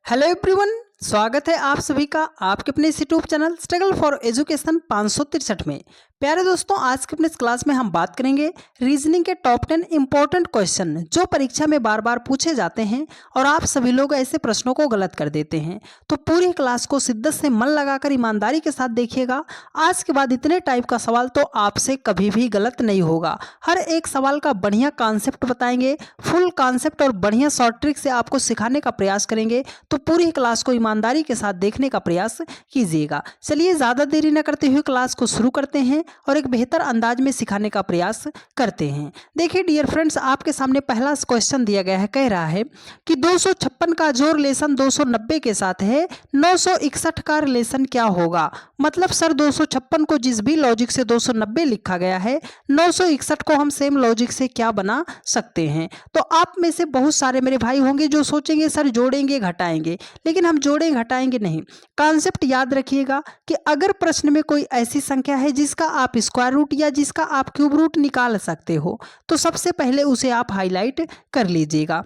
Hello everyone, स्वागत है आप सभी का आपके अपने इस YouTube channel struggle for education 563 में। प्यारे दोस्तों, आज के अपने इस क्लास में हम बात करेंगे रीजनिंग के टॉप 10 इंपॉर्टेंट क्वेश्चन जो परीक्षा में बार बार पूछे जाते हैं और आप सभी लोग ऐसे प्रश्नों को गलत कर देते हैं। तो पूरी क्लास को शिद्दत से मन लगाकर ईमानदारी के साथ देखिएगा। आज के बाद इतने टाइप का सवाल तो आपसे कभी भी गलत नहीं होगा। हर एक सवाल का बढ़िया कॉन्सेप्ट बताएंगे, फुल कॉन्सेप्ट और बढ़िया शॉर्ट ट्रिक से आपको सिखाने का प्रयास करेंगे। तो पूरी क्लास को ईमानदारी के साथ देखने का प्रयास कीजिएगा। चलिए ज़्यादा देरी न करते हुए क्लास को शुरू करते हैं और एक बेहतर अंदाज में सिखाने का प्रयास करते हैं। देखिए डियर फ्रेंड्स, आपके सामने पहला क्वेश्चन दिया गया है। कह रहा है कि 256 का जो रिलेशन 290 के साथ है, 961 का रिलेशन क्या होगा। मतलब सर 256 को जिस भी लॉजिक से 290 लिखा गया है, 961 को हम सेम लॉजिक से क्या बना सकते हैं। तो आप में से बहुत सारे मेरे भाई होंगे जो सोचेंगे सर जोड़ेंगे घटाएंगे, लेकिन हम जोड़ें घटाएंगे नहीं। कॉन्सेप्ट याद रखिएगा कि अगर प्रश्न में कोई ऐसी संख्या है जिसका आप स्क्वायर रूट या जिसका आप क्यूब रूट निकाल सकते हो, तो सबसे पहले उसे आप हाईलाइट कर लीजिएगा।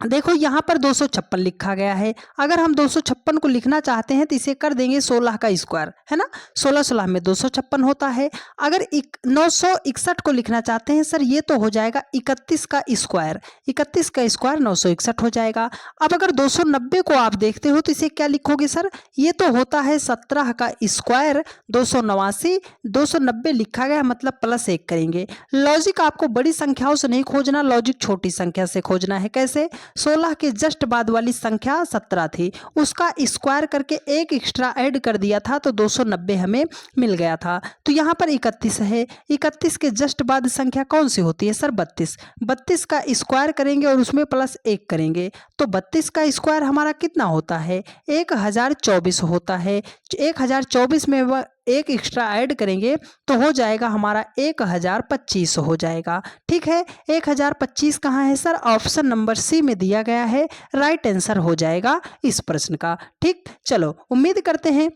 देखो यहाँ पर 256 लिखा गया है। अगर हम 256 को लिखना चाहते हैं तो इसे कर देंगे 16 का स्क्वायर, है ना। 16 16 में 256 होता है। अगर 961 को लिखना चाहते हैं सर, ये तो हो जाएगा 31 का स्क्वायर। 31 का स्क्वायर 961 हो जाएगा। अब अगर 290 को आप देखते हो तो इसे क्या लिखोगे सर, ये तो होता है 17 का स्क्वायर 289। 290 लिखा गया मतलब प्लस 1 करेंगे। लॉजिक आपको बड़ी संख्याओं से नहीं खोजना, लॉजिक छोटी संख्या से खोजना है। कैसे? 16 के जस्ट बाद वाली संख्या 17 थी, उसका स्क्वायर करके एक एक्स्ट्रा ऐड कर दिया था तो 290 हमें मिल गया था। तो यहाँ पर 31 है। 31 के जस्ट बाद संख्या कौन सी होती है सर? 32। 32 का स्क्वायर करेंगे और उसमें प्लस 1 करेंगे तो 32 का स्क्वायर हमारा कितना होता है? 1024 होता है। 1024 में वह एक एक्स्ट्रा ऐड करेंगे तो हो जाएगा हमारा 1025 हो जाएगा। ठीक है, 1025 कहाँ है सर? ऑप्शन नंबर सी में दिया गया है, राइट आंसर हो जाएगा इस प्रश्न का। ठीक, चलो उम्मीद करते हैं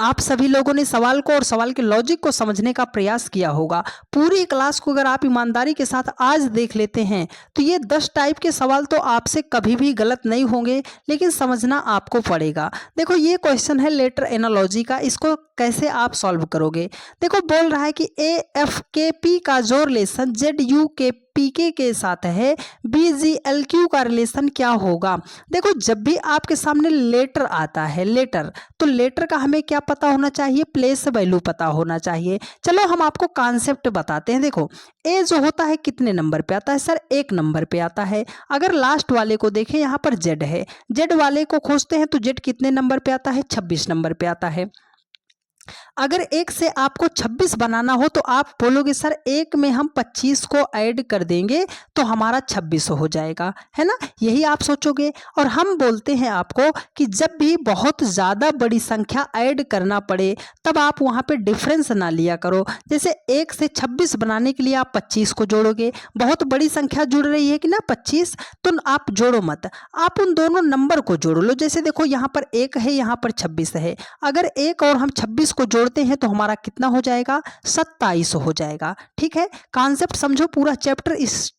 आप सभी लोगों ने सवाल को और सवाल के लॉजिक को समझने का प्रयास किया होगा। पूरी क्लास को अगर आप ईमानदारी के साथ आज देख लेते हैं तो ये 10 टाइप के सवाल तो आपसे कभी भी गलत नहीं होंगे, लेकिन समझना आपको पड़ेगा। देखो ये क्वेश्चन है लेटर एनालॉजी का, इसको कैसे आप सॉल्व करोगे। देखो बोल रहा है कि AFKP का जो रिलेशन ZUKPK के साथ है, BGLQ का रिलेशन क्या होगा। देखो जब भी आपके सामने लेटर आता है, लेटर, तो लेटर का हमें क्या पता होना चाहिए? प्लेस वैल्यू पता होना चाहिए। चलो हम आपको कॉन्सेप्ट बताते हैं। देखो ए जो होता है कितने नंबर पे आता है सर? 1 नंबर पे आता है। अगर लास्ट वाले को देखें, यहाँ पर जेड है, जेड वाले को खोजते हैं तो जेड कितने नंबर पे आता है? 26 नंबर पे आता है। अगर 1 से आपको 26 बनाना हो तो आप बोलोगे सर 1 में हम 25 को ऐड कर देंगे तो हमारा 26 हो जाएगा, है ना। यही आप सोचोगे। और हम बोलते हैं आपको कि जब भी बहुत ज़्यादा बड़ी संख्या ऐड करना पड़े तब आप वहाँ पे डिफरेंस ना लिया करो। जैसे 1 से 26 बनाने के लिए आप 25 को जोड़ोगे, बहुत बड़ी संख्या जुड़ रही है कि ना 25, तो आप जोड़ो मत, आप उन दोनों नंबर को जोड़ लो। जैसे देखो यहाँ पर 1 है, यहाँ पर 26 है। अगर 1 और हम 26 को जोड़ते हैं तो हमारा कितना हो जाएगा? 27 हो जाएगा। ठीक है, कॉन्सेप्ट समझो, पूरा चैप्टर इस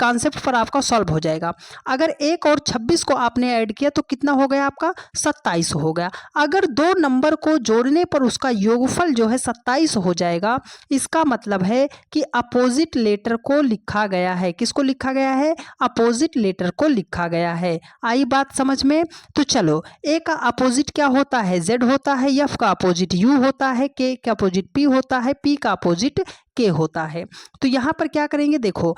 कॉन्सेप्ट पर आपका सॉल्व हो जाएगा। अगर 1 और 26 को आपने ऐड किया तो कितना हो गया आपका? 27 हो गया। अगर दो नंबर को जोड़ने पर उसका योगफल जो है 27 हो जाएगा, इसका मतलब है कि अपोजिट लेटर को लिखा गया है। किसको लिखा गया है? अपोजिट लेटर को लिखा गया है। आई बात समझ में? तो चलो, ए का अपोजिट क्या होता है? जेड होता है। एफ का अपोजिट यू होता है। के का अपोजिट पी होता है। पी का अपोजिट के होता है। तो यहाँ पर क्या करेंगे? देखो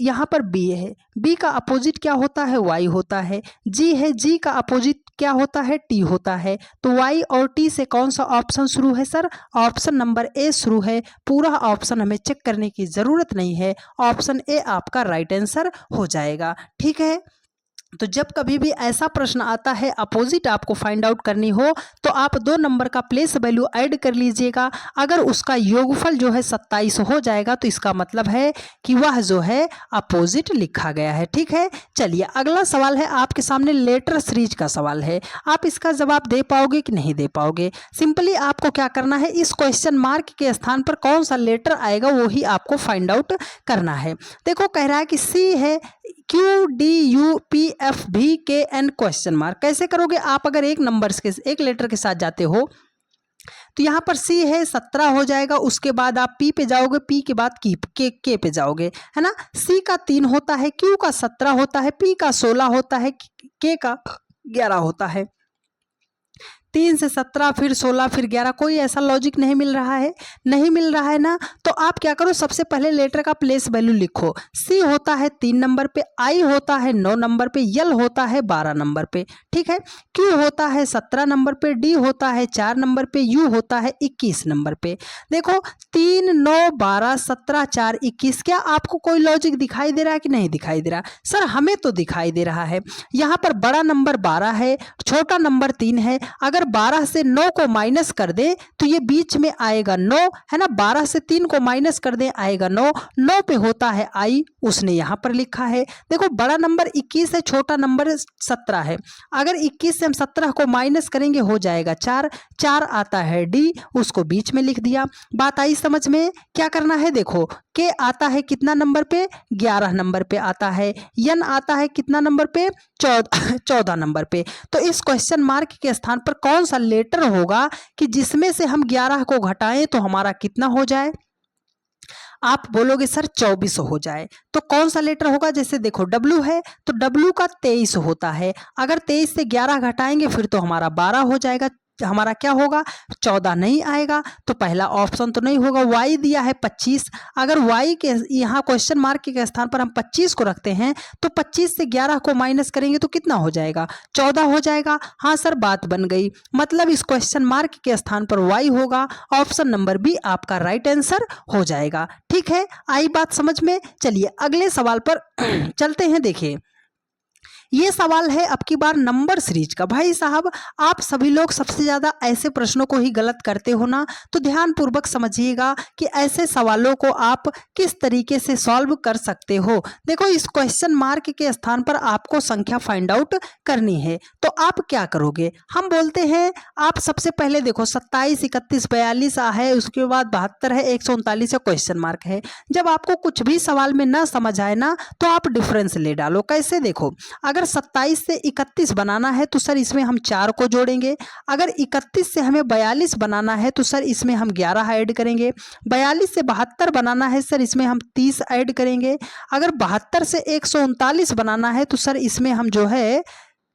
यहाँ पर बी है, बी का अपोजिट क्या होता है? वाई होता है। जी है, जी का अपोजिट क्या होता है? टी होता है। तो वाई और टी से कौन सा ऑप्शन शुरू है सर? ऑप्शन नंबर ए शुरू है। पूरा ऑप्शन हमें चेक करने की जरूरत नहीं है, ऑप्शन ए आपका राइट आंसर हो जाएगा। ठीक है, तो जब कभी भी ऐसा प्रश्न आता है अपोजिट आपको फाइंड आउट करनी हो तो आप 2 नंबर का प्लेस वैल्यू ऐड कर लीजिएगा। अगर उसका योगफल जो है 27 हो जाएगा तो इसका मतलब है कि वह जो है अपोजिट लिखा गया है। ठीक है, चलिए अगला सवाल है आपके सामने, लेटर सीरीज का सवाल है। आप इसका जवाब दे पाओगे कि नहीं दे पाओगे? सिंपली आपको क्या करना है, इस क्वेश्चन मार्क के स्थान पर कौन सा लेटर आएगा वो ही आपको फाइंड आउट करना है। देखो कह रहा है कि सी है, QDUPFVKN क्वेश्चन मार्क। कैसे करोगे आप? अगर एक नंबर के एक लेटर के साथ जाते हो तो यहाँ पर C है 17 हो जाएगा, उसके बाद आप P पे जाओगे, P के बाद K पे जाओगे, है ना। C का 3 होता है, Q का 17 होता है, P का 16 होता है, K का 11 होता है। 3 से 17 फिर 16 फिर 11, कोई ऐसा लॉजिक नहीं मिल रहा है, नहीं मिल रहा है ना। तो आप क्या करो, सबसे पहले लेटर का प्लेस वैल्यू लिखो। C होता है 3 नंबर पे, I होता है 9 नंबर पे, L होता है 12 नंबर पे, ठीक है। Q होता है 17 नंबर पे, D होता है 4 नंबर पे, U होता है 21 नंबर पे। देखो 3, 9, 12, 17, 4, 21, क्या आपको कोई लॉजिक दिखाई दे रहा है कि नहीं दिखाई दे रहा? सर हमें तो दिखाई दे रहा है। यहाँ पर बड़ा नंबर 12 है, छोटा नंबर 3 है। अगर 12 से 9 को माइनस कर दे तो ये बीच में आएगा 9, है ना। 12 से 3 को माइनस कर दे आएगा 9, 9 पे होता है I, उसने यहाँ पर लिखा है। देखो बड़ा नंबर 21 है, छोटा नंबर 17 है। अगर 21 से हम 17 को माइनस करेंगे हो जाएगा 4, 4 आता है D, उसको बीच में लिख दिया। बात आई समझ में? क्या करना है देखो, K आता है कितना नंबर पे? 11 नंबर पे आता है। N आता है कितना नंबर पे? 14 नंबर पे। तो इस क्वेश्चन मार्क के स्थान पर कौन सा लेटर होगा कि जिसमें से हम 11 को घटाएं तो हमारा कितना हो जाए? आप बोलोगे सर 24 हो जाए, तो कौन सा लेटर होगा? जैसे देखो W है तो W का 23 होता है। अगर 23 से 11 घटाएंगे फिर तो हमारा 12 हो जाएगा, हमारा क्या होगा? 14 नहीं आएगा, तो पहला ऑप्शन तो नहीं होगा। Y दिया है 25, अगर Y के यहाँ क्वेश्चन मार्क के स्थान पर हम 25 को रखते हैं तो 25 से 11 को माइनस करेंगे तो कितना हो जाएगा? 14 हो जाएगा। हाँ सर बात बन गई, मतलब इस क्वेश्चन मार्क के स्थान पर Y होगा। ऑप्शन नंबर बी आपका राइट आंसर हो जाएगा। ठीक है, आई बात समझ में? चलिए अगले सवाल पर चलते हैं। देखिए ये सवाल है अब की बार नंबर सीरीज का। भाई साहब आप सभी लोग सबसे ज़्यादा ऐसे प्रश्नों को ही गलत करते हो ना, तो ध्यान पूर्वक समझिएगा कि ऐसे सवालों को आप किस तरीके से सॉल्व कर सकते हो। देखो इस क्वेश्चन मार्क के स्थान पर आपको संख्या फाइंड आउट करनी है, तो आप क्या करोगे? हम बोलते हैं आप सबसे पहले देखो 27, 31, 42 है, उसके बाद 72 है, 139 है, क्वेश्चन मार्क है। जब आपको कुछ भी सवाल में ना समझ आए ना तो आप डिफरेंस ले डालो। कैसे? देखो अगर 27 से 31 बनाना है तो सर इसमें हम 4 को जोड़ेंगे। अगर 31 से हमें 42 बनाना है तो सर इसमें हम 11 ऐड करेंगे। 42 से 72 बनाना है सर इसमें हम 30 ऐड करेंगे। अगर 72 से 139 बनाना है तो सर इसमें हम जो है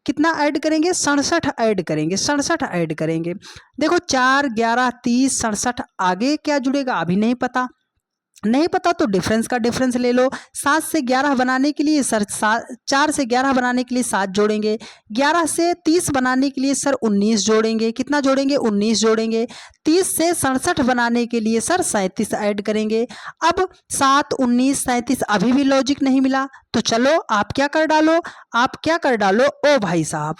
कितना ऐड करेंगे? 67 ऐड करेंगे, 67 ऐड करेंगे। देखो 4, 11, 30, 67, आगे क्या जुड़ेगा अभी नहीं पता, नहीं पता तो डिफरेंस का डिफरेंस ले लो। 7 से 11 बनाने के लिए सर 4 से 11 बनाने के लिए 7 जोड़ेंगे। 11 से 30 बनाने के लिए सर 19 जोड़ेंगे। कितना जोड़ेंगे? 19 जोड़ेंगे। 30 से 67 बनाने के लिए सर 37 ऐड करेंगे। अब 7, 19, 37 अभी भी लॉजिक नहीं मिला, तो चलो आप क्या कर डालो, आप क्या कर डालो, ओ भाई साहब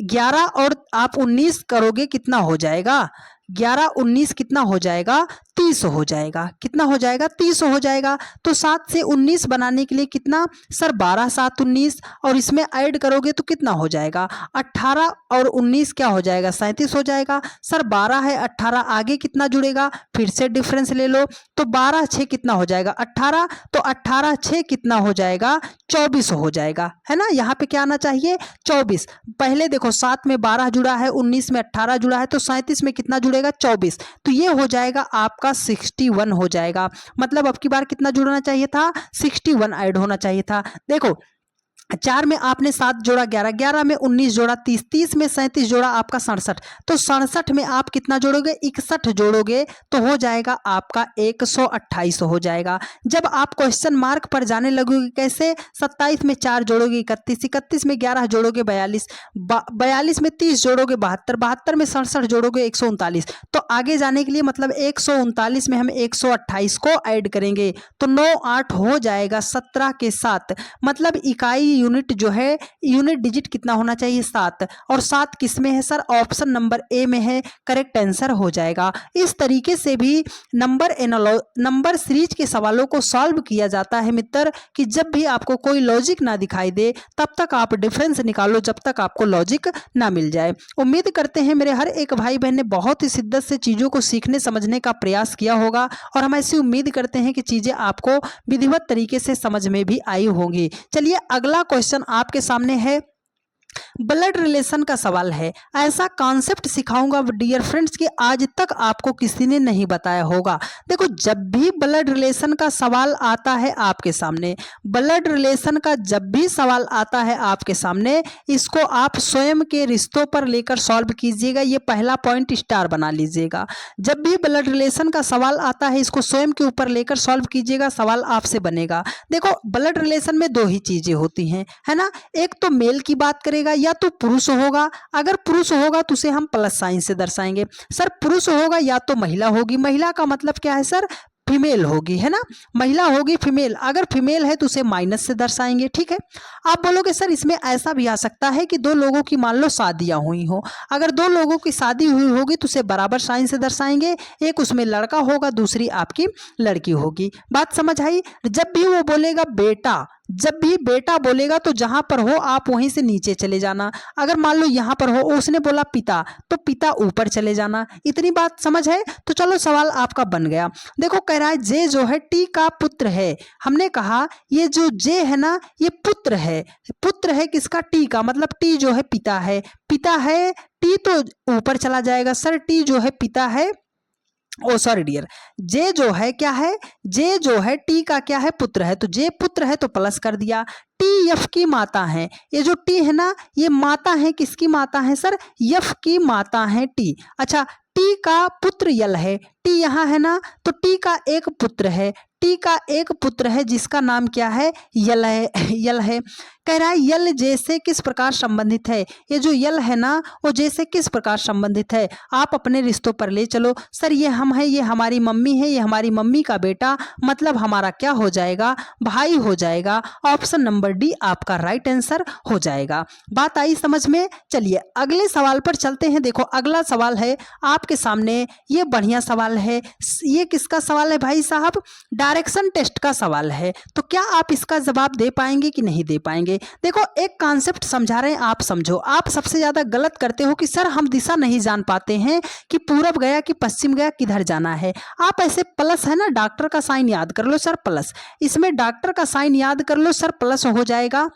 11 और आप 19 करोगे कितना हो जाएगा? 11, 19 कितना हो जाएगा? 30 हो जाएगा। कितना हो जाएगा? 30 हो जाएगा। तो 7 से 19 बनाने के लिए कितना सर? 12, 7, 19 और इसमें ऐड करोगे तो कितना हो जाएगा? 18 और 19 क्या हो जाएगा? 37 हो जाएगा। सर 12 है, 18 आगे कितना जुड़ेगा? फिर से डिफरेंस ले लो, तो 12, 6 कितना हो जाएगा? 18, तो 18, 6 कितना हो जाएगा? 24 हो जाएगा, है ना। यहाँ पे क्या आना चाहिए? 24। पहले देखो 7 में 12 जुड़ा है, 19 में 18 जुड़ा है, तो 37 में कितना जुड़ेगा? 24। तो ये हो जाएगा आपका 61 हो जाएगा। मतलब अब की बार कितना जुड़ना चाहिए था? 61 ऐड होना चाहिए था। देखो 4 में आपने 7 जोड़ा 11, 11 में 19 जोड़ा 30, 30 में 37 जोड़ा आपका 67, तो 67 में आप कितना जोड़ोगे? 61 जोड़ोगे तो हो जाएगा आपका 128 हो जाएगा। जब आप क्वेश्चन मार्क पर जाने लगोगे कैसे? 27 में 4 जोड़ोगे 31, 31 में 11 जोड़ोगे 42, 42 में 30 जोड़ोगे 72, 72 में 67 जोड़ोगे 139। तो आगे जाने के लिए मतलब 139 में हम 128 को ऐड करेंगे तो 9, 8 हो जाएगा 17 के साथ। मतलब इकाई यूनिट जो है, यूनिट डिजिट कितना होना चाहिए 7, और 7 किस में है सर, ऑप्शन नंबर ए में है, करेक्ट आंसर हो जाएगा। इस तरीके से भी नंबर सीरीज के सवालों को सॉल्व किया जाता है मित्र, कि जब भी आपको कोई लॉजिक ना दिखाई दे तब तक आप डिफरेंस निकालो, जब तक आपको लॉजिक ना मिल जाए। उम्मीद करते हैं मेरे हर एक भाई बहन ने बहुत ही शिद्दत से चीज़ों को सीखने समझने का प्रयास किया होगा, और हम ऐसी उम्मीद करते हैं कि चीज़ें आपको विधिवत तरीके से समझ में भी आई होंगी। चलिए अगला क्वेश्चन आपके सामने है, ब्लड रिलेशन का सवाल है। ऐसा कॉन्सेप्ट सिखाऊंगा डियर फ्रेंड्स कि आज तक आपको किसी ने नहीं बताया होगा। देखो, जब भी ब्लड रिलेशन का सवाल आता है आपके सामने, ब्लड रिलेशन का जब भी सवाल आता है आपके सामने, इसको आप स्वयं के रिश्तों पर लेकर सॉल्व कीजिएगा। ये पहला पॉइंट स्टार बना लीजिएगा। जब भी ब्लड रिलेशन का सवाल आता है, इसको स्वयं के ऊपर लेकर सॉल्व कीजिएगा, सवाल आपसे बनेगा। देखो, ब्लड रिलेशन में दो ही चीजें होती हैं, है ना। एक तो मेल की बात करेगा या तो पुरुष होगा। अगर पुरुष होगा तो उसे हम प्लस साइन से दर्शाएंगे। सर पुरुष होगा या तो महिला होगी। महिला का मतलब क्या है सर, फीमेल होगी, है ना। महिला होगी फीमेल, अगर फीमेल है तो उसे माइनस से दर्शाएंगे, ठीक है। आप बोलोगे सर इसमें ऐसा भी आ सकता है कि दो लोगों की मान लो शादियां हुई हो। अगर दो लोगों की शादी हुई होगी तो उसे बराबर साइन से दर्शाएंगे। एक उसमें लड़का होगा, दूसरी आपकी लड़की होगी। बात समझ आई। जब भी वो बोलेगा बेटा, जब भी बेटा बोलेगा तो जहां पर हो आप वहीं से नीचे चले जाना। अगर मान लो यहां पर हो, उसने बोला पिता, तो पिता ऊपर चले जाना। इतनी बात समझ है। तो चलो सवाल आपका बन गया। देखो कह रहा है जे जो है टी का पुत्र है। हमने कहा ये जो जे है ना, ये पुत्र है। पुत्र है किसका, टी का, मतलब टी जो है पिता है। पिता है टी तो ऊपर चला जाएगा सर। टी जो है पिता है, ओ सॉरी डियर, जे जो है क्या है, जे जो है टी का क्या है, पुत्र है। तो जे पुत्र है तो प्लस कर दिया। टी यफ की माता है। ये जो टी है ना, ये माता है, किसकी माता है सर, यफ की माता है टी। अच्छा, टी का पुत्र यल है। टी यहाँ है ना, तो टी का एक पुत्र है। टी का एक पुत्र है जिसका नाम क्या है, यल है। यल है। कह रहा है यल जैसे किस प्रकार संबंधित है। ये जो यल है ना, वो जैसे किस प्रकार संबंधित है। आप अपने रिश्तों पर ले चलो। सर ये हम है, ये हमारी मम्मी है, ये हमारी मम्मी का बेटा, मतलब हमारा क्या हो जाएगा, भाई हो जाएगा। ऑप्शन नंबर डी आपका राइट आंसर हो जाएगा। बात आई समझ में। चलिए अगले सवाल पर चलते हैं। देखो अगला सवाल है आपके सामने, ये बढ़िया सवाल है। ये किसका सवाल है भाई साहब, डायरेक्शन टेस्ट का सवाल है। तो क्या आप इसका जवाब दे पाएंगे कि नहीं दे पाएंगे। देखो एक कॉन्सेप्ट समझा रहे हैं, आप समझो। आप सबसे ज्यादा गलत करते हो कि सर हम दिशा नहीं जान पाते हैं कि पूरब गया कि पश्चिम गया, किधर जाना है। आप ऐसे प्लस है ना, डॉक्टर का साइन याद कर लो सर, प्लस। इसमें डॉक्टर का साइन याद कर लो सर, प्लस हो जाएगा।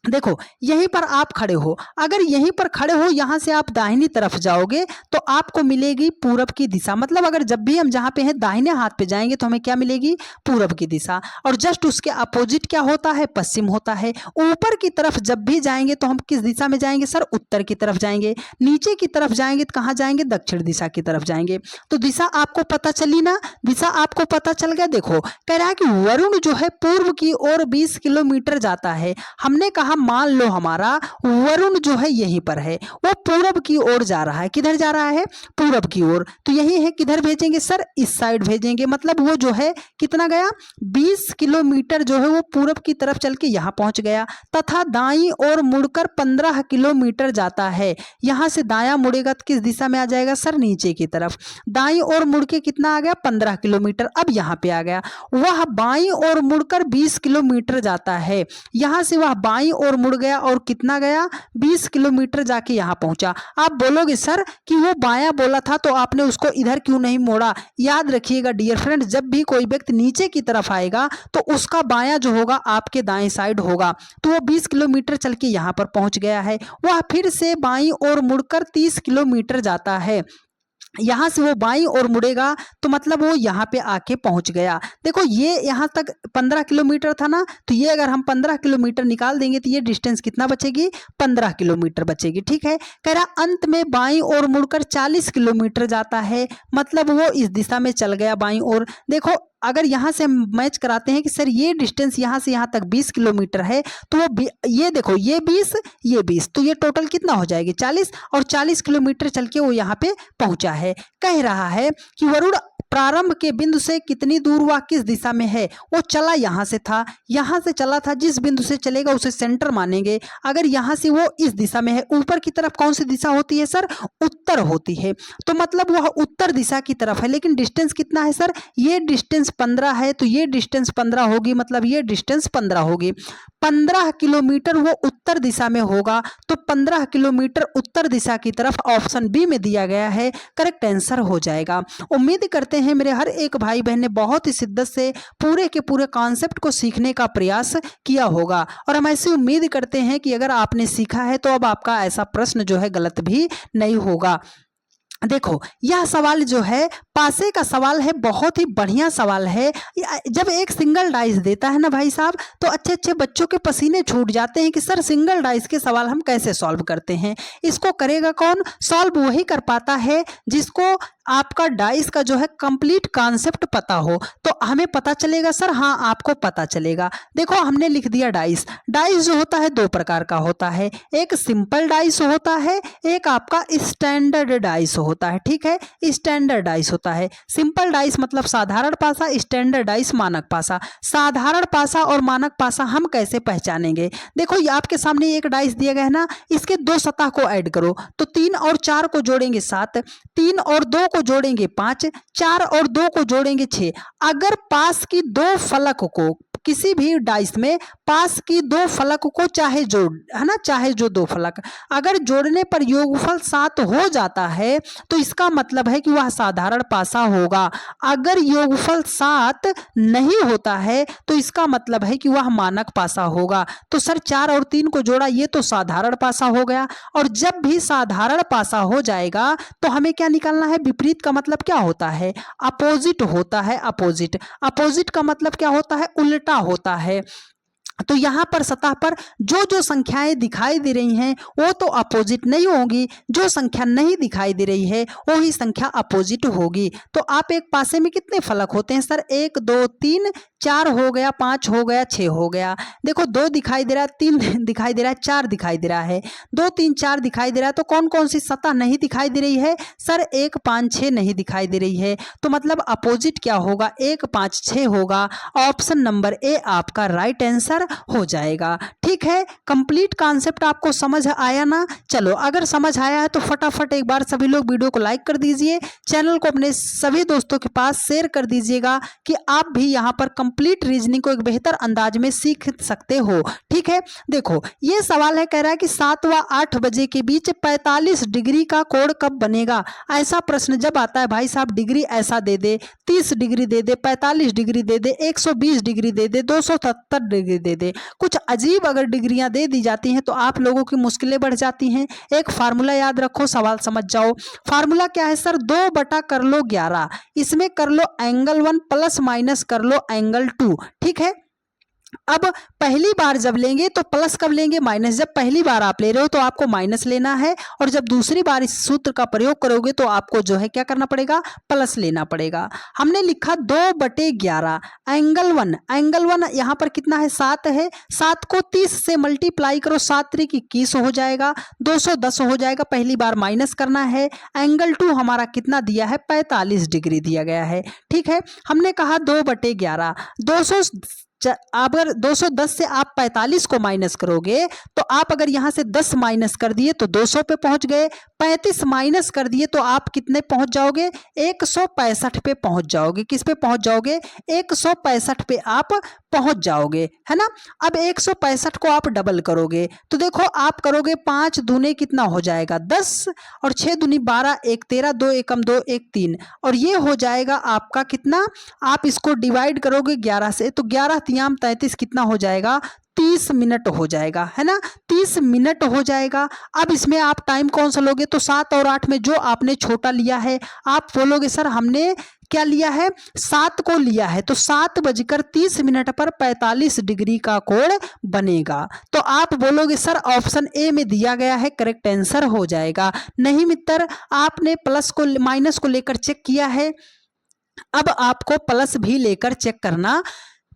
देखो यहीं पर आप खड़े हो, अगर यहीं पर खड़े हो, यहां से आप दाहिनी तरफ जाओगे तो आपको मिलेगी पूरब की दिशा। मतलब अगर जब भी हम जहां पे हैं दाहिने हाथ पे जाएंगे तो हमें क्या मिलेगी, पूरब की दिशा। और जस्ट उसके अपोजिट क्या होता है, पश्चिम होता है। ऊपर की तरफ जब भी जाएंगे तो हम किस दिशा में जाएंगे सर, उत्तर की तरफ जाएंगे। नीचे की तरफ जाएंगे तो कहाँ जाएंगे, दक्षिण दिशा की तरफ जाएंगे। तो दिशा आपको पता चली ना, दिशा आपको पता चल गया। देखो कह रहा है कि वरुण जो है पूर्व की ओर 20 किलोमीटर जाता है। हमने कहा मान लो हमारा वरुण जो है यहीं पर है, वो पूरब की ओर जा रहा है। किधर जा रहा है, पूरब की ओर। तो यही है, किधर भेजेंगे सर, इस साइड भेजेंगे। मतलब वो जो है कितना गया, 20 किलोमीटर जो है वो पूरब की तरफ चल के यहां पहुंच गया। तथा दाईं ओर मुड़कर 15 किलोमीटर जाता है। यहां से दायां मुड़ेगा तो किस दिशा में आ जाएगा सर, नीचे की तरफ। दाईं ओर मुड़ के कितना आ गया, 15 किलोमीटर। अब यहां पे आ गया। वह बाईं ओर मुड़कर 20 किलोमीटर जाता है। यहां से वह बाईं ओर मुड़ गया और कितना गया, 20 किलोमीटर जाके यहां पहुंचा। आप बोलोगे सर कि वो बायां बोला था तो आपने उसको इधर क्यों नहीं मोड़ा। याद रखिएगा डियर फ्रेंड, जब भी कोई व्यक्ति नीचे की तरफ आएगा तो उसका बायां जो होगा आपके दाएं साइड होगा। तो वो 20 किलोमीटर चल के यहां पर पहुंच गया है। वह फिर से बाईं ओर मुड़कर 30 किलोमीटर जाता है। यहां से वो बाईं ओर मुड़ेगा तो मतलब वो यहाँ पे आके पहुंच गया। देखो ये यहाँ तक 15 किलोमीटर था ना, तो ये अगर हम 15 किलोमीटर निकाल देंगे तो ये डिस्टेंस कितना बचेगी, 15 किलोमीटर बचेगी। ठीक है। कह रहा अंत में बाईं ओर मुड़कर 40 किलोमीटर जाता है। मतलब वो इस दिशा में चल गया बाईं ओर। देखो अगर यहाँ से हम मैच कराते हैं कि सर ये डिस्टेंस यहाँ से यहाँ तक 20 किलोमीटर है, तो वो ये देखो ये 20, तो ये टोटल कितना हो जाएगी 40, और 40 किलोमीटर चल के वो यहाँ पे पहुंचा है। कह रहा है कि वरुण प्रारंभ के बिंदु से कितनी दूर वह किस दिशा में है। वो चला यहाँ से था, यहाँ से चला था, जिस बिंदु से चलेगा उसे सेंटर मानेंगे। अगर यहाँ से वो इस दिशा में है, ऊपर की तरफ कौन सी दिशा होती है सर, उत्तर होती है, तो मतलब वह उत्तर दिशा की तरफ है। लेकिन डिस्टेंस कितना है सर, ये डिस्टेंस 15 है, तो ये डिस्टेंस 15 होगी, मतलब ये डिस्टेंस 15 होगी। 15 किलोमीटर वो उत्तर दिशा में होगा, तो 15 किलोमीटर उत्तर दिशा की तरफ ऑप्शन बी में दिया गया है, करेक्ट आंसर हो जाएगा। उम्मीद करते हैं मेरे हर एक भाई बहन ने बहुत ही शिद्दत से पूरे के पूरे कॉन्सेप्ट को सीखने का प्रयास किया होगा, और हम ऐसी उम्मीद करते हैं कि अगर आपने सीखा है तो अब आपका ऐसा प्रश्न जो है गलत भी नहीं होगा। देखो यह सवाल जो है पासे का सवाल है, बहुत ही बढ़िया सवाल है। जब एक सिंगल डाइस देता है ना भाई साहब, तो अच्छे अच्छे बच्चों के पसीने छूट जाते हैं कि सर सिंगल डाइस के सवाल हम कैसे सॉल्व करते हैं। इसको करेगा कौन, सॉल्व वही कर पाता है जिसको आपका डाइस का जो है कंप्लीट कॉन्सेप्ट पता हो। तो हमें पता चलेगा सर, हाँ आपको पता चलेगा। देखो हमने लिख दिया डाइस। डाइस जो होता है दो प्रकार का होता है, एक सिंपल डाइस होता है, एक आपका स्टैंडर्ड डाइस होता है। ठीक है, स्टैंडर्ड डाइस होता है। सिंपल डाइस मतलब साधारण पासा, स्टैंडर्ड डाइस मानक पासा। साधारण पासा और मानक पासा हम कैसे पहचानेंगे, देखो ये आपके सामने एक डाइस दिया गया है ना, इसके दो सतह को ऐड करो, तो 3 और 4 को जोड़ेंगे 7, 3 और 2 को जोड़ेंगे 5, 4 और 2 को जोड़ेंगे 6। अगर पास की दो फलक को, किसी भी डाइस में पास की दो फलक को चाहे जोड़, है ना, चाहे जो दो फलक अगर जोड़ने पर योगफल 7 हो जाता है तो इसका मतलब है कि वह साधारण पासा होगा। अगर योगफल 7 नहीं होता है तो इसका मतलब है कि वह मानक पासा होगा। तो सर 4 और 3 को जोड़ा, ये तो साधारण पासा हो गया। और जब भी साधारण पासा हो जाएगा तो हमें क्या निकालना है, विपरीत का मतलब क्या होता है, अपोजिट होता है। अपोजिट, अपोजिट का मतलब क्या होता है, उल्टा होता है। तो यहाँ पर सतह पर जो जो संख्याएं दिखाई दे रही हैं वो तो अपोजिट नहीं होगी, जो संख्या नहीं दिखाई दे रही है वो ही संख्या अपोजिट होगी। तो आप एक पासे में कितने फलक होते हैं सर, 1 2 3 4 हो गया, 5 हो गया, 6 हो गया। देखो 2 दिखाई दे रहा है, 3 दिखाई दे रहा है, 4 दिखाई दे रहा है, 2 3 4 दिखाई दे रहा है। तो कौन कौन सी सतह नहीं दिखाई दे रही है सर, 1 5 6 नहीं दिखाई दे रही है। तो मतलब अपोजिट क्या होगा, 1 5 6 होगा। ऑप्शन नंबर ए आपका राइट आंसर हो जाएगा। ठीक है, कंप्लीट कॉन्सेप्ट आपको समझ आया ना। चलो अगर समझ आया है तो फटाफट एक बार सभी लोग वीडियो को लाइक कर दीजिए, चैनल को अपने सभी दोस्तों के पास शेयर कर दीजिएगा कि आप भी यहाँ पर कंप्लीट रीजनिंग को एक बेहतर अंदाज में सीख सकते हो। ठीक है, देखो ये सवाल है, कह रहा है कि 7 व 8 बजे के बीच 45 डिग्री का कोण कब बनेगा। ऐसा प्रश्न जब आता है भाई साहब, डिग्री ऐसा दे दे, 30 डिग्री दे दे, 45 डिग्री दे दे, 120 डिग्री दे दे, 270 डिग्री दे दे, कुछ अजीब अगर डिग्रियां दे दी जाती हैं तो आप लोगों की मुश्किलें बढ़ जाती हैं। एक फार्मूला याद रखो, सवाल समझ जाओ। फार्मूला क्या है सर, 2 बटा कर लो 11, इसमें कर लो एंगल 1 प्लस माइनस कर लो एंगल 2। ठीक है, अब पहली बार जब लेंगे तो प्लस कब लेंगे, माइनस। जब पहली बार आप ले रहे हो तो आपको माइनस लेना है, और जब दूसरी बार इस सूत्र का प्रयोग करोगे तो आपको जो है क्या करना पड़ेगा, प्लस लेना पड़ेगा। हमने लिखा 2 बटे 11 एंगल 1, एंगल 1 यहाँ पर कितना है, 7 है। 7 को 30 से मल्टीप्लाई करो, 7 त्रिक 21 हो जाएगा, 210 हो जाएगा। पहली बार माइनस करना है। एंगल 2 हमारा कितना दिया है, 45 डिग्री दिया गया है। ठीक है, हमने कहा 2 बटे 11, 200 अगर 210 से आप 45 को माइनस करोगे तो आप अगर यहां से 10 माइनस कर दिए तो 200 पे पहुंच गए, 35 माइनस कर दिए तो आप कितने पहुंच जाओगे, 165 पे पहुंच जाओगे। किस पे पहुंच जाओगे, 165 पे आप पहुंच जाओगे, है ना। अब 165 को आप डबल करोगे तो देखो आप करोगे 5 दूने कितना हो जाएगा 10, और 6 दूनी 12, 1 13, 2 एकम 2, 1 3, और ये हो जाएगा आपका कितना, आप इसको डिवाइड करोगे 11 से तो 11 तियाम 33 कितना हो जाएगा, 30 मिनट हो जाएगा, है ना, 30 मिनट हो जाएगा। अब इसमें आप टाइम कौन सा लोगे, तो 7 और 8 में जो आपने छोटा लिया है आप बोलोगे सर हमने क्या लिया है, 7 को लिया है, तो 7:30 पर 45 डिग्री का कोण बनेगा। तो आप बोलोगे सर ऑप्शन ए में दिया गया है, करेक्ट आंसर हो जाएगा। नहीं मित्र, आपने प्लस को माइनस को लेकर चेक किया है, अब आपको प्लस भी लेकर चेक करना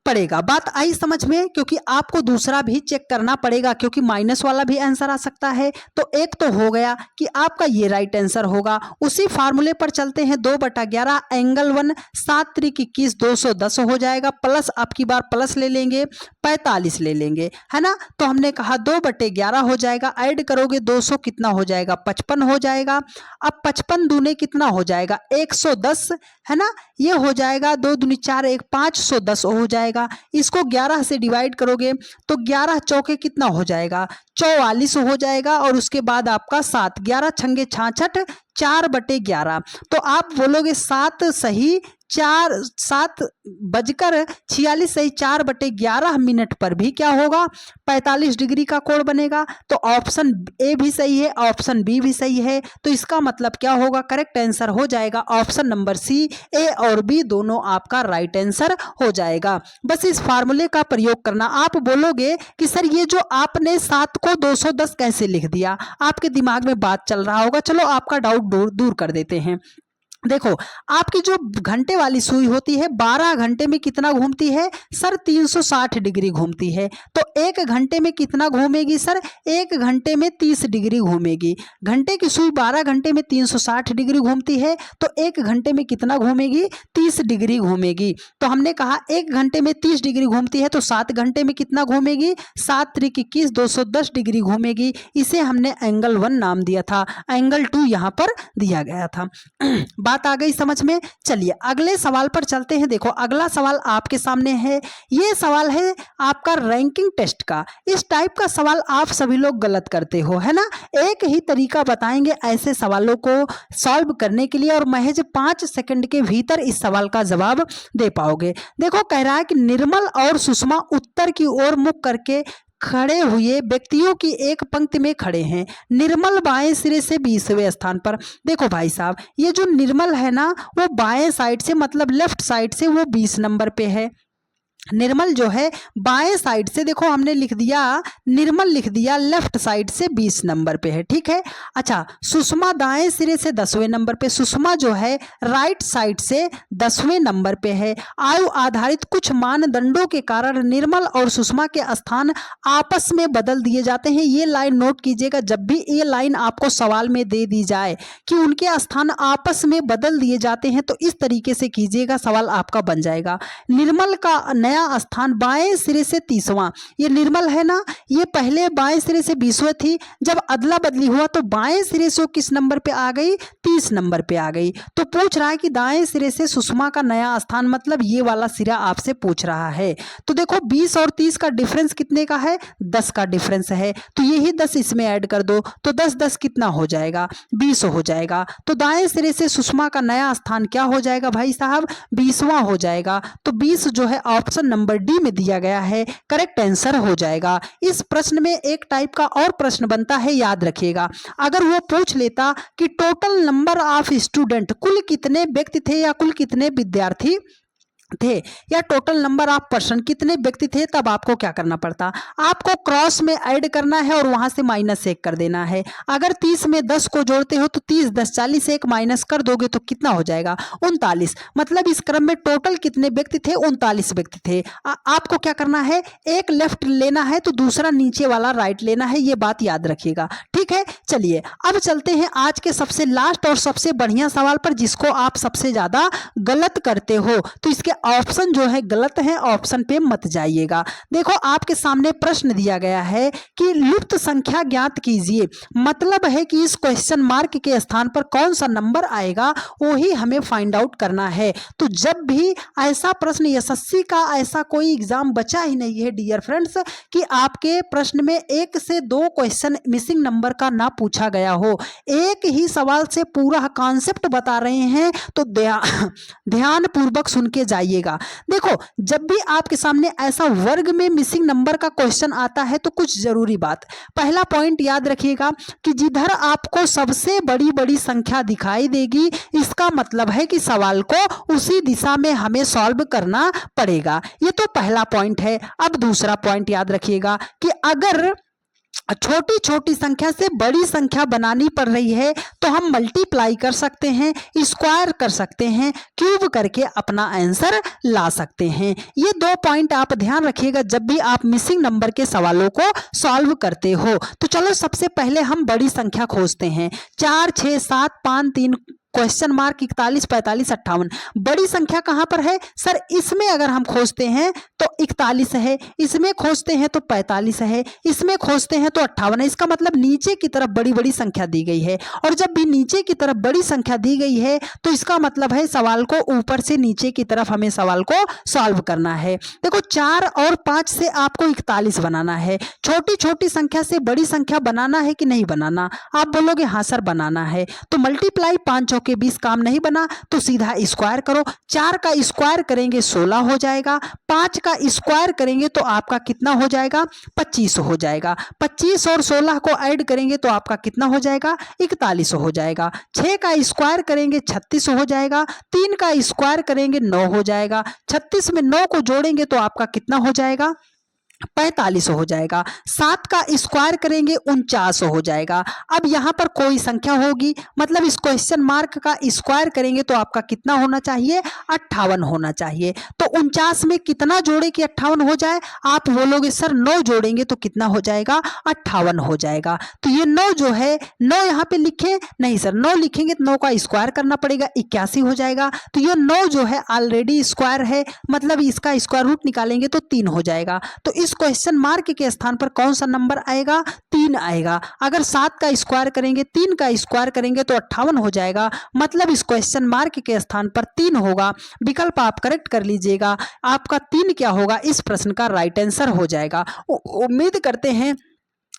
पड़ेगा। बात आई समझ में? क्योंकि आपको दूसरा भी चेक करना पड़ेगा, क्योंकि माइनस वाला भी आंसर आ सकता है। तो एक तो हो गया कि आपका ये राइट आंसर होगा। उसी फार्मूले पर चलते हैं, 2/11 एंगल 1 7 त्रिक 21 210 हो जाएगा, प्लस आपकी बार प्लस ले लेंगे 45 ले लेंगे, है ना। तो हमने कहा 2/11 हो जाएगा, ऐड करोगे 200 कितना हो जाएगा 55 हो जाएगा। अब 55 दूने कितना हो जाएगा 110, है ना। ये हो जाएगा 2 दूनी 4 1 510 हो जाएगा। इसको 11 से डिवाइड करोगे तो 11 चौके कितना हो जाएगा 44 हो जाएगा। और उसके बाद आपका 7 11 छंगे 66 4/11। तो आप बोलोगे 7 सही 7:46 सही 4/11 मिनट पर भी क्या होगा 45 डिग्री का कोण बनेगा। तो ऑप्शन ए भी सही है, ऑप्शन बी भी सही है। तो इसका मतलब क्या होगा, करेक्ट आंसर हो जाएगा ऑप्शन नंबर सी। ए और बी दोनों आपका राइट आंसर हो जाएगा। बस इस फार्मूले का प्रयोग करना। आप बोलोगे कि सर ये जो आपने 7 को 210 कैसे लिख दिया, आपके दिमाग में बात चल रहा होगा। चलो आपका डाउट दूर कर देते हैं। देखो, आपकी जो घंटे वाली सुई होती है 12 घंटे में कितना घूमती है सर 360 डिग्री घूमती है। तो 1 घंटे में कितना घूमेगी सर 1 घंटे में 30 डिग्री घूमेगी। घंटे की सुई 12 घंटे में 360 डिग्री घूमती है, तो 1 घंटे में कितना घूमेगी 30 डिग्री घूमेगी। तो हमने कहा 1 घंटे में 30 डिग्री घूमती है, तो 7 घंटे में कितना घूमेगी 7 त्रिक 21 210 डिग्री घूमेगी। इसे हमने एंगल 1 नाम दिया था, एंगल 2 यहाँ पर दिया गया था। बात आ गई समझ में? चलिए अगले सवाल पर चलते हैं। देखो अगला सवाल आपके सामने है। ये सवाल है आपका रैंकिंग टेस्ट का। इस टाइप का सवाल आप सभी लोग गलत करते हो, है ना। एक ही तरीका बताएंगे ऐसे सवालों को सॉल्व करने के लिए, और महज 5 सेकंड के भीतर इस सवाल का जवाब दे पाओगे। देखो कह रहा है कि निर्मल और सुषमा उत्तर की ओर मुख करके खड़े हुए व्यक्तियों की एक पंक्ति में खड़े हैं। निर्मल बाएं सिरे से 20वें स्थान पर। देखो भाई साहब, ये जो निर्मल है ना वो बाएं साइड से मतलब लेफ्ट साइड से वो 20 नंबर पे है। निर्मल जो है बाएं साइड से, देखो हमने लिख दिया निर्मल लिख दिया लेफ्ट साइड से 20 नंबर पे है, ठीक है। अच्छा, सुषमा दाएं सिरे से 10वें नंबर पे। सुषमा जो है राइट साइड से 10वें नंबर पे है। आयु आधारित कुछ मानदंडों के कारण निर्मल और सुषमा के स्थान आपस में बदल दिए जाते हैं। ये लाइन नोट कीजिएगा, जब भी ये लाइन आपको सवाल में दे दी जाए कि उनके स्थान आपस में बदल दिए जाते हैं, तो इस तरीके से कीजिएगा, सवाल आपका बन जाएगा। निर्मल का नया स्थान बाएं सिरे से 30वां। ये निर्मल है ना, ये पहले बाएं सिरे से 20वें थी, जब अदला बदली हुआ तो बाएं सिरे से किस नंबर पे आ गई 30 नंबर पे आ गई। तो पूछ रहा है कि दाएं सिरे से सुषमा का नया स्थान, मतलब ये वाला सिरा आपसे पूछ रहा है। तो देखो 20 और 30 का डिफरेंस कितने का है 10 का डिफरेंस है। तो यही 10 इसमें ऐड कर दो, तो 10 10 कितना हो जाएगा 20 हो जाएगा। तो दाएं सिरे से सुषमा का नया स्थान क्या हो जाएगा भाई साहब 20वां हो जाएगा। तो 20 जो है ऑप्शन नंबर डी में दिया गया है, करेक्ट आंसर हो जाएगा। इस प्रश्न में एक टाइप का और प्रश्न बनता है, याद रखिएगा। अगर वो पूछ लेता कि टोटल नंबर ऑफ स्टूडेंट, कुल कितने व्यक्ति थे या कुल कितने विद्यार्थी थे, या टोटल नंबर ऑफ पर्सन कितने व्यक्ति थे, तब आपको क्या करना पड़ता, आपको क्रॉस में ऐड करना है और वहां से -1 कर देना है। अगर 30 में 10 को जोड़ते हो तो 30 10 40 1 माइनस कर दोगे तो कितना हो जाएगा 39। मतलब इस क्रम में टोटल कितने व्यक्ति थे 39 व्यक्ति थे। आपको क्या करना है, एक लेफ्ट लेना है तो दूसरा नीचे वाला राइट लेना है, ये बात याद रखिएगा, ठीक है। चलिए अब चलते हैं आज के सबसे लास्ट और सबसे बढ़िया सवाल पर, जिसको आप सबसे ज्यादा गलत करते हो। तो इसके ऑप्शन जो है गलत है, ऑप्शन पे मत जाइएगा। देखो आपके सामने प्रश्न दिया गया है कि लुप्त संख्या ज्ञात कीजिए। मतलब है कि इस क्वेश्चन मार्क के स्थान पर कौन सा नंबर आएगा वही हमें फाइंड आउट करना है। तो जब भी ऐसा प्रश्न, एसएससी का ऐसा कोई एग्जाम बचा ही नहीं है डियर फ्रेंड्स कि आपके प्रश्न में 1 से 2 क्वेश्चन मिसिंग नंबर का ना पूछा गया हो। एक ही सवाल से पूरा कॉन्सेप्ट बता रहे हैं, तो ध्यान पूर्वक सुन के जाइए। देखो जब भी आपके सामने ऐसा वर्ग में मिसिंग नंबर का क्वेश्चन आता है तो कुछ जरूरी बात, पहला पॉइंट याद रखिएगा कि जिधर आपको सबसे बड़ी बड़ी संख्या दिखाई देगी, इसका मतलब है कि सवाल को उसी दिशा में हमें सॉल्व करना पड़ेगा। ये तो पहला पॉइंट है। अब दूसरा पॉइंट याद रखिएगा कि अगर छोटी छोटी संख्या से बड़ी संख्या बनानी पड़ रही है तो हम मल्टीप्लाई कर सकते हैं, स्क्वायर कर सकते हैं, क्यूब करके अपना आंसर ला सकते हैं। ये 2 पॉइंट आप ध्यान रखिएगा जब भी आप मिसिंग नंबर के सवालों को सॉल्व करते हो। तो चलो सबसे पहले हम बड़ी संख्या खोजते हैं। 4, 6, 7, 5, 3 क्वेश्चन मार्क 41, 45, 58। बड़ी संख्या कहां पर है सर? इसमें अगर हम खोजते हैं तो 41 है, इसमें खोजते हैं तो 45 है, इसमें खोजते हैं तो 58 है। इसका मतलब नीचे की तरफ बड़ी बड़ी संख्या दी गई है, और जब भी नीचे की तरफ बड़ी संख्या दी गई है तो इसका मतलब है सवाल को ऊपर से नीचे की तरफ हमें सवाल को सॉल्व करना है। देखो 4 और 5 से आपको 41 बनाना है। छोटी छोटी संख्या से बड़ी संख्या बनाना है कि नहीं बनाना? आप बोलोगे हाँ सर बनाना है। तो मल्टीप्लाई 5 के 20 काम नहीं बना तो सीधा स्क्वायर करो। 4 का स्क्वायर करेंगे 16 हो जाएगा, 5 का स्क्वायर करेंगे तो आपका कितना हो जाएगा? 25 हो जाएगा। 25 और 16 को ऐड करेंगे तो आपका कितना हो जाएगा? 41 हो जाएगा। 6 का स्क्वायर करेंगे 36 हो जाएगा। 3 का स्क्वायर करेंगे 9 हो जाएगा। 36 में 9 को जोड़ेंगे तो आपका कितना हो जाएगा? 45 हो जाएगा। 7 का स्क्वायर करेंगे 49 हो जाएगा। अब यहाँ पर कोई संख्या होगी, मतलब इस क्वेश्चन मार्क का स्क्वायर करेंगे तो आपका कितना होना चाहिए? 58 होना चाहिए। तो 49 में कितना जोड़े कि 58 हो जाए? आप बोलोगे सर 9 जोड़ेंगे तो कितना हो जाएगा? 58 हो जाएगा। तो ये 9 जो है, 9 यहाँ पे लिखे नहीं सर, 9 लिखेंगे तो 9 का स्क्वायर करना पड़ेगा, 81 हो जाएगा। तो ये 9 जो है ऑलरेडी स्क्वायर है, मतलब इसका स्क्वायर रूट निकालेंगे तो 3 हो जाएगा। तो इस क्वेश्चन मार्क के स्थान पर कौन सा नंबर आएगा? 3 आएगा। अगर 7 का स्क्वायर करेंगे, 3 का स्क्वायर करेंगे तो 58 हो जाएगा, मतलब इस क्वेश्चन मार्क के स्थान पर 3 होगा। विकल्प आप करेक्ट कर लीजिएगा, आपका 3 क्या होगा? इस प्रश्न का राइट आंसर हो जाएगा। उम्मीद करते हैं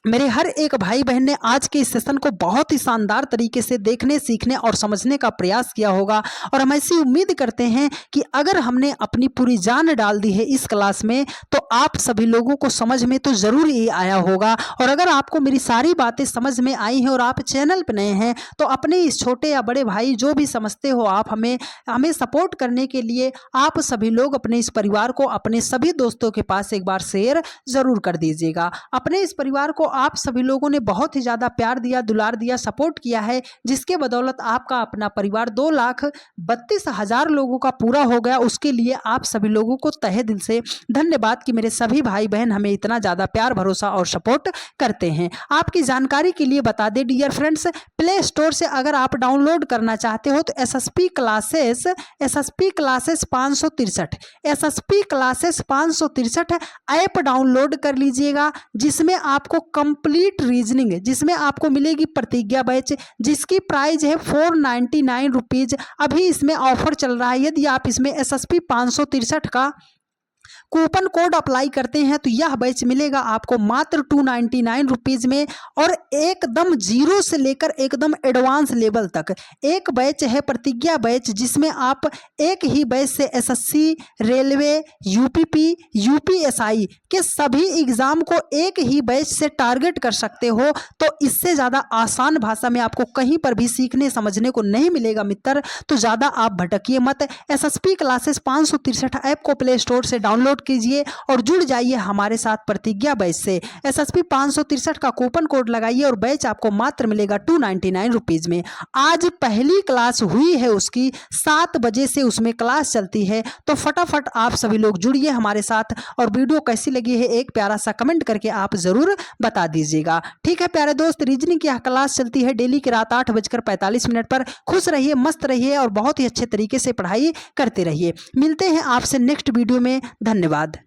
मेरे हर एक भाई बहन ने आज के इस सेशन को बहुत ही शानदार तरीके से देखने, सीखने और समझने का प्रयास किया होगा, और हम ऐसी उम्मीद करते हैं कि अगर हमने अपनी पूरी जान डाल दी है इस क्लास में तो आप सभी लोगों को समझ में तो ज़रूर ही आया होगा। और अगर आपको मेरी सारी बातें समझ में आई हैं और आप चैनल पर नए हैं तो अपने इस छोटे या बड़े भाई जो भी समझते हो आप हमें सपोर्ट करने के लिए आप सभी लोग अपने इस परिवार को अपने सभी दोस्तों के पास एक बार शेयर ज़रूर कर दीजिएगा। अपने इस परिवार को आप सभी लोगों ने बहुत ही ज़्यादा प्यार दिया, दुलार दिया, सपोर्ट किया है, जिसके बदौलत आपका अपना परिवार 2,32,000 लोगों का पूरा हो गया। उसके लिए आप सभी लोगों को तहे दिल से धन्यवाद कि मेरे सभी भाई बहन हमें इतना ज़्यादा प्यार, भरोसा और सपोर्ट करते हैं। आपकी जानकारी के लिए बता दें डियर फ्रेंड्स, प्ले स्टोर से अगर आप डाउनलोड करना चाहते हो तो SSP classes 563 SSP classes 563 app download कर लीजिएगा, जिसमें आपको कंप्लीट रीजनिंग, जिसमें आपको मिलेगी प्रतिज्ञा बैच, जिसकी प्राइस है 499 रुपीज़। अभी इसमें ऑफर चल रहा है। यदि आप इसमें एसएसपी 563 का कूपन कोड अप्लाई करते हैं तो यह बैच मिलेगा आपको मात्र 299 रुपीज़ में, और एकदम जीरो से लेकर एकदम एडवांस लेवल तक एक बैच है प्रतिज्ञा बैच, जिसमें आप एक ही बैच से एसएससी, रेलवे, यूपीपी, यूपीएसआई के सभी एग्जाम को एक ही बैच से टारगेट कर सकते हो। तो इससे ज़्यादा आसान भाषा में आपको कहीं पर भी सीखने समझने को नहीं मिलेगा मित्र। तो ज़्यादा आप भटकिए मत। एसएसपी क्लासेस 563 ऐप को प्ले स्टोर से डाउनलोड कीजिए और जुड़ जाइए हमारे साथ प्रतिज्ञा बैच से। एसएसपी 563 का कूपन कोड लगाइए और बैच आपको मात्र मिलेगा 299 रुपीज़ में। आज पहली क्लास हुई है उसकी, 7 बजे से उसमें क्लास चलती है। तो फटाफट आप सभी लोग जुड़िए हमारे साथ, और वीडियो कैसी लगी है एक प्यारा सा कमेंट करके आप ज़रूर बता दीजिएगा। ठीक है प्यारे दोस्त, रीजनिंग की यह क्लास चलती है डेली की रात 8:45 पर। खुश रहिए, मस्त रहिए और बहुत ही अच्छे तरीके से पढ़ाई करते रहिए। मिलते हैं आपसे नेक्स्ट वीडियो में। धन्यवाद।